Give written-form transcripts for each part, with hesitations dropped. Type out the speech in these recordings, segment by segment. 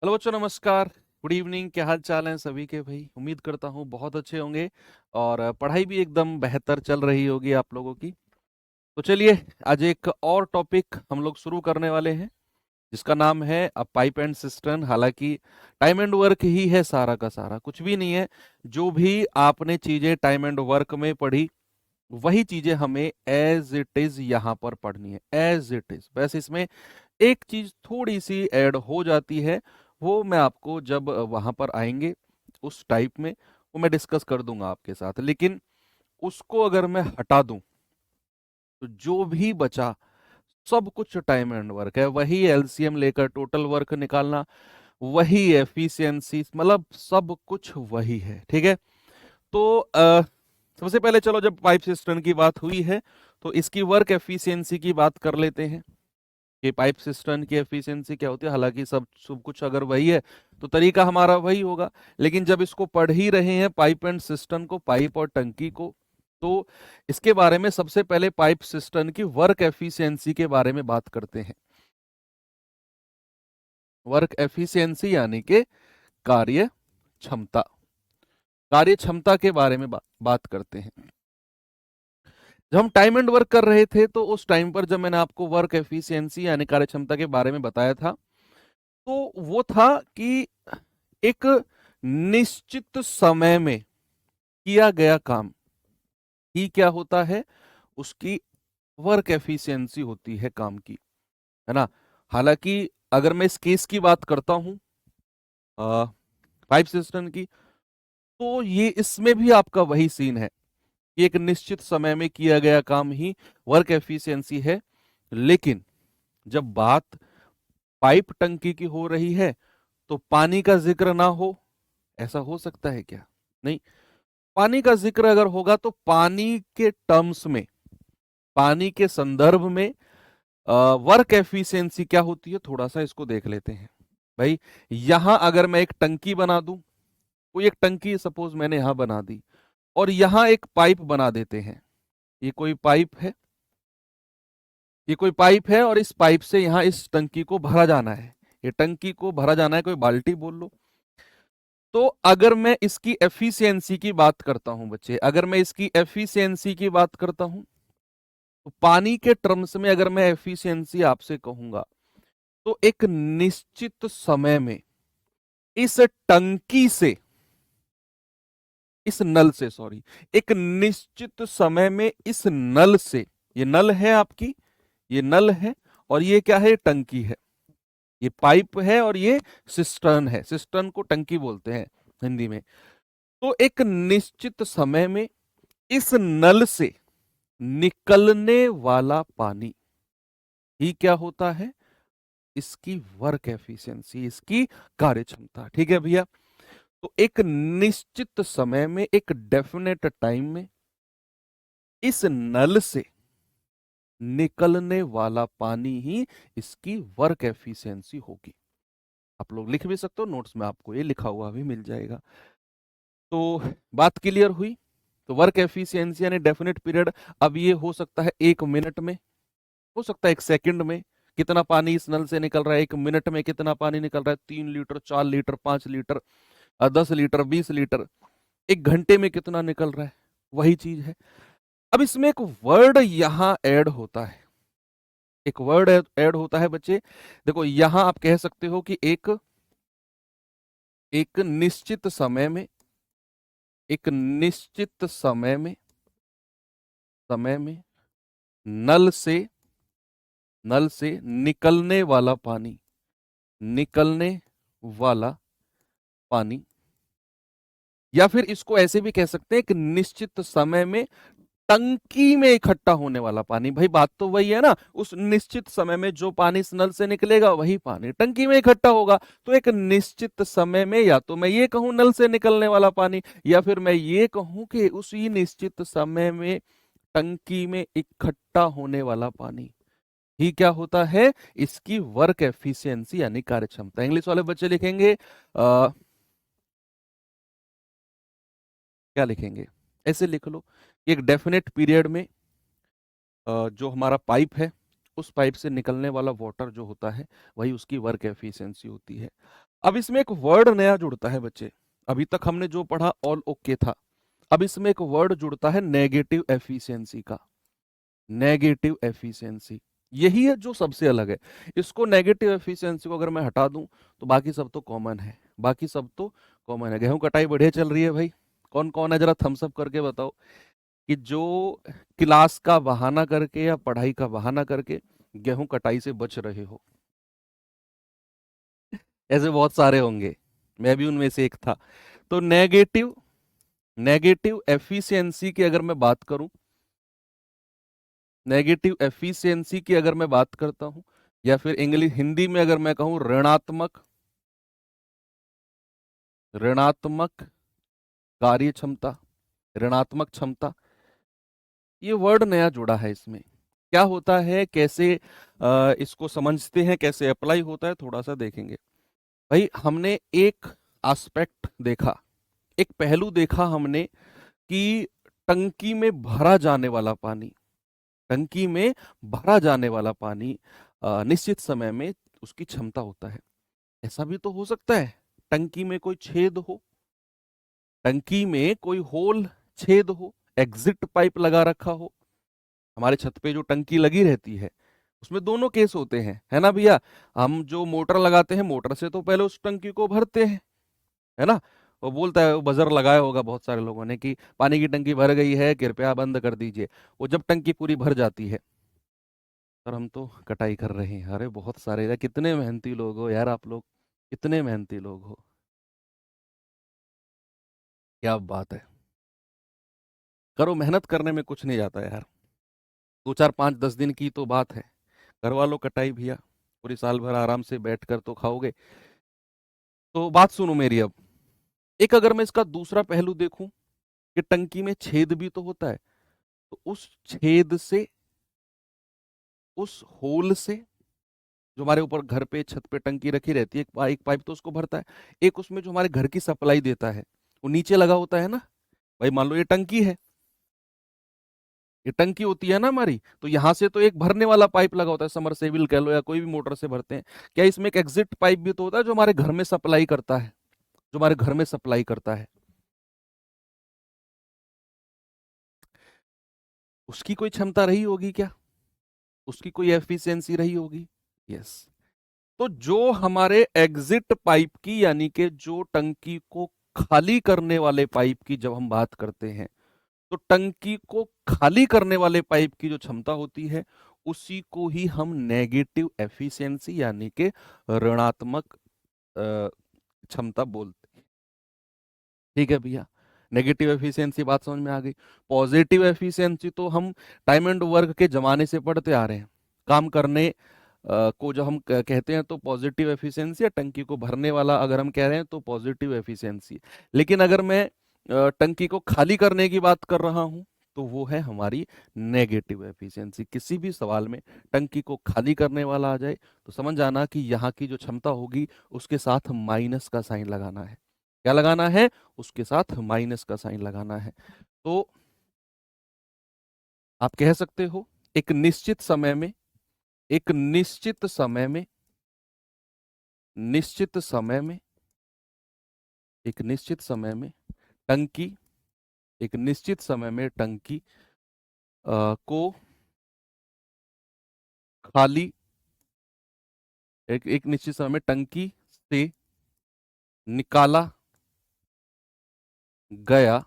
Hello बच्चों, नमस्कार। Good evening. क्या हाल चाल है सभी के भाई? उम्मीद करता हूँ बहुत अच्छे होंगे और पढ़ाई भी एकदम बेहतर चल रही होगी आप लोगों की। तो चलिए, आज एक और टॉपिक हम लोग शुरू करने वाले हैं जिसका नाम है अ पाइप एंड सिस्टर्न। हालांकि टाइम एंड वर्क ही है, सारा का सारा कुछ भी नहीं है। जो भी आपने चीजें टाइम एंड वर्क में पढ़ी वही चीजें हमें एज इट इज यहाँ पर पढ़नी है, एज इट इज। बस इसमें एक चीज थोड़ी सी ऐड हो जाती है, वो मैं आपको जब वहां पर आएंगे उस टाइप में वो मैं डिस्कस कर दूंगा आपके साथ। लेकिन उसको अगर मैं हटा दूं तो जो भी बचा सब कुछ टाइम एंड वर्क है। वही एलसीएम लेकर टोटल वर्क निकालना, वही एफिशिएंसी, मतलब सब कुछ वही है। ठीक है। तो सबसे पहले चलो, जब पाइप सिस्टम की बात हुई है तो इसकी वर्क एफिशिएंसी की बात कर लेते हैं कि पाइप सिस्टम की एफिशिएंसी क्या होती है। हालांकि सब सब कुछ अगर वही है तो तरीका हमारा वही होगा, लेकिन जब इसको पढ़ ही रहे हैं पाइप एंड सिस्टम को, पाइप और टंकी को, तो इसके बारे में सबसे पहले पाइप सिस्टम की वर्क एफिशिएंसी के बारे में बात करते हैं। वर्क एफिशिएंसी यानी कि कार्य क्षमता, कार्य क्षमता के बारे में बात करते हैं। जब हम टाइम एंड वर्क कर रहे थे तो उस टाइम पर जब मैंने आपको वर्क एफिशिएंसी यानी कार्य क्षमता के बारे में बताया था, तो वो था कि एक निश्चित समय में किया गया काम ही क्या होता है, उसकी वर्क एफिशिएंसी होती है काम की, है ना। हालांकि अगर मैं इस केस की बात करता हूं पाइप सिस्टम की, तो ये इसमें भी आपका वही सीन है कि एक निश्चित समय में किया गया काम ही वर्क एफिशिएंसी है। लेकिन जब बात पाइप टंकी की हो रही है तो पानी का जिक्र ना हो, ऐसा हो सकता है क्या? नहीं। पानी का जिक्र अगर होगा तो पानी के टर्म्स में, पानी के संदर्भ में वर्क एफिशिएंसी क्या होती है, थोड़ा सा इसको देख लेते हैं भाई। यहां अगर मैं एक टंकी बना दूं, कोई एक टंकी सपोज मैंने यहां बना दी और यहां एक पाइप बना देते हैं। ये कोई पाइप है, ये कोई पाइप है और इस पाइप से यहां इस टंकी को भरा जाना है। ये टंकी को भरा जाना है, कोई बाल्टी बोल लो। तो अगर मैं इसकी एफिशिएंसी की बात करता हूं बच्चे, अगर मैं इसकी एफिशिएंसी की बात करता हूं तो पानी के टर्म्स में अगर मैं एफिशिएंसी आपसे कहूंगा तो एक निश्चित समय में इस टंकी से, इस नल से, सॉरी, एक निश्चित समय में इस नल से, ये नल है आपकी, ये नल है और ये क्या है, टंकी है। ये पाइप है और ये सिस्टर्न है। सिस्टर्न को टंकी बोलते हैं हिंदी में। तो एक निश्चित समय में इस नल से निकलने वाला पानी ही क्या होता है, इसकी वर्क एफिशिएंसी, इसकी कार्य क्षमता। ठीक है भैया। तो एक निश्चित समय में, एक डेफिनेट टाइम में इस नल से निकलने वाला पानी ही इसकी वर्क एफिशिएंसी होगी। आप लोग लिख भी सकते हो, नोट्स में आपको ये लिखा हुआ भी मिल जाएगा। तो बात क्लियर हुई। तो वर्क एफिशिएंसी यानी डेफिनेट पीरियड। अब ये हो सकता है 1 मिनट में, हो सकता है 1 सेकंड में। कितना पानी इस नल से निकल रहा है, 1 मिनट में कितना पानी निकल रहा है, 3 litre, 4 litre, 5 litre, 10 litre, 20 litre. 1 घंटे में कितना निकल रहा है, वही चीज है। अब इसमें एक वर्ड यहां ऐड होता है, एक वर्ड ऐड होता है बच्चे। देखो यहां आप कह सकते हो कि एक एक निश्चित समय में, एक निश्चित समय में नल से, नल से निकलने वाला पानी, निकलने वाला पानी, या फिर इसको ऐसे भी कह सकते हैं एक निश्चित समय में टंकी में इकट्ठा होने वाला पानी। भाई बात तो वही है ना, उस निश्चित समय में जो पानी इस नल से निकलेगा वही पानी टंकी में इकट्ठा होगा। तो एक निश्चित समय में या तो मैं ये कहूं नल से निकलने वाला पानी, या फिर मैं ये कहूं कि उसी निश्चित समय में टंकी में इकट्ठा होने वाला पानी ही क्या होता है, इसकी वर्क एफिशिएंसी यानी कार्य क्षमता। इंग्लिश वाले बच्चे लिखेंगे क्या लिखेंगे, ऐसे लिख लो। एक डेफिनेट पीरियड में जो हमारा पाइप है, उस पाइप से निकलने वाला वाटर जो होता है वही उसकी वर्क एफिशिएंसी होती है। अब इसमें एक वर्ड नया जुड़ता है बच्चे। अभी तक हमने जो पढ़ा ऑल ओके था। अब इसमें एक वर्ड जुड़ता है नेगेटिव एफिशिएंसी का। नेगेटिव एफिशिएंसी यही है जो सबसे अलग है। इसको नेगेटिव एफिशिएंसी को अगर मैं हटा दूं तो बाकी सब तो कॉमन है। बाकी सब तो कॉमन है। गेहूं कटाई बढ़िया चल रही है भाई। कौन कौन है जरा थम्स अप करके बताओ कि जो क्लास का बहाना करके या पढ़ाई का बहाना करके गेहूं कटाई से बच रहे हो। ऐसे बहुत सारे होंगे, मैं भी उनमें से एक था। तो नेगेटिव नेगेटिव एफिशिएंसी की अगर मैं बात करूं, नेगेटिव एफिशिएंसी की अगर मैं बात करता हूं, या फिर इंग्लिश हिंदी में अगर मैं कहूं ऋणात्मक ऋणात्मक कार्य क्षमता, ऋणात्मक क्षमता, ये वर्ड नया जुड़ा है इसमें। क्या होता है, कैसे इसको समझते हैं, कैसे अप्लाई होता है, थोड़ा सा देखेंगे। भाई हमने एक एस्पेक्ट देखा, एक पहलू देखा हमने कि टंकी में भरा जाने वाला पानी, टंकी में भरा जाने वाला पानी निश्चित समय में उसकी क्षमता होता है। ऐसा भी तो हो सकता है टंकी में कोई छेद हो, टंकी में कोई होल, छेद हो, एग्जिट पाइप लगा रखा हो। हमारे छत पे जो टंकी लगी रहती है उसमें दोनों केस होते हैं, है ना भैया। हम जो मोटर लगाते हैं, मोटर से तो पहले उस टंकी को भरते हैं, है ना। वो बोलता है, वो बजर लगाया होगा बहुत सारे लोगों ने कि पानी की टंकी भर गई है, कृपया बंद कर दीजिए। वो जब टंकी पूरी भर जाती है, और हम तो कटाई कर रहे हैं। अरे बहुत सारे यार, कितने मेहनती लोग हो यार आप लोग, कितने मेहनती लोग हो, क्या बात है। करो, मेहनत करने में कुछ नहीं जाता यार। 2 4 5 10 दिन की तो बात है, करवा लो कटाई भैया, पूरी साल भर आराम से बैठ कर तो खाओगे। तो बात सुनो मेरी अब। एक अगर मैं इसका दूसरा पहलू देखूं कि टंकी में छेद भी तो होता है, तो उस छेद से, उस होल से, जो हमारे ऊपर घर पे छत पे टंकी रखी रहती है, एक पाइप तो उसको भरता है, एक उसमें जो हमारे घर की सप्लाई देता है वो नीचे लगा होता है ना। भाई मान लो ये टंकी है, ये टंकी होती है ना हमारी, तो यहाँ से तो एक भरने वाला पाइप लगा होता है, समरसेबिल कह लो या कोई भी मोटर से भरते हैं। क्या इसमें एक एग्जिट पाइप भी तो होता है जो हमारे घर में सप्लाई करता है, जो हमारे घर में सप्लाई करता है। उसकी कोई क्षमता रही होगी क्या, उसकी कोई एफिशिएंसी रही होगी। यस। तो जो हमारे एग्जिट पाइप की, यानी कि जो टंकी को खाली करने वाले पाइप की जब हम बात करते हैं, तो टंकी को खाली करने वाले पाइप की जो क्षमता होती है, उसी को ही हम नेगेटिव एफिशिएंसी यानी कि ऋणात्मक क्षमता बोलते हैं। ठीक है भैया, नेगेटिव एफिशिएंसी बात समझ में आ गई। पॉजिटिव एफिशिएंसी तो हम टाइम एंड वर्क के जमाने से पढ़ते आ रहे हैं। काम करने को जब हम कहते हैं तो पॉजिटिव एफिशिएंसी, या टंकी को भरने वाला अगर हम कह रहे हैं तो पॉजिटिव एफिशिएंसी। लेकिन अगर मैं टंकी को खाली करने की बात कर रहा हूं तो वो है हमारी नेगेटिव एफिशिएंसी। किसी भी सवाल में टंकी को खाली करने वाला आ जाए तो समझ जाना कि यहाँ की जो क्षमता होगी उसके साथ माइनस का साइन लगाना है। क्या लगाना है, उसके साथ माइनस का साइन लगाना है। तो आप कह सकते हो एक निश्चित समय में, एक निश्चित समय में, निश्चित समय में, एक निश्चित समय में टंकी, एक निश्चित समय में टंकी को खाली, एक निश्चित समय में टंकी से निकाला गया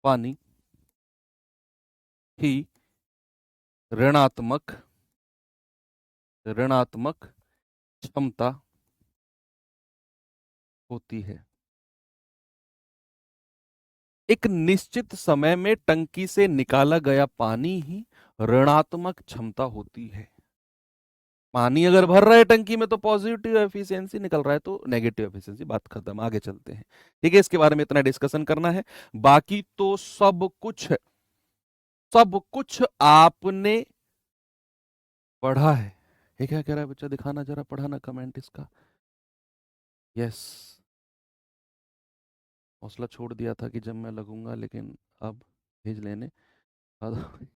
पानी ही ऋणात्मक ऋणात्मक क्षमता होती है। एक निश्चित समय में टंकी से निकाला गया पानी ही ऋणात्मक क्षमता होती है। पानी अगर भर रहा है टंकी में तो पॉजिटिव एफिशिएंसी, निकल रहा है तो नेगेटिव एफिशिएंसी। बात खत्म, आगे चलते हैं। ठीक है, इसके बारे में इतना डिस्कशन करना है, बाकी तो सब कुछ, सब कुछ आपने पढ़ा है। ये क्या कह रहा है बच्चा, दिखाना जरा, पढ़ाना कमेंट इसका। यस, हौसला छोड़ दिया था कि जब मैं लगूंगा, लेकिन अब भेज लेने। अब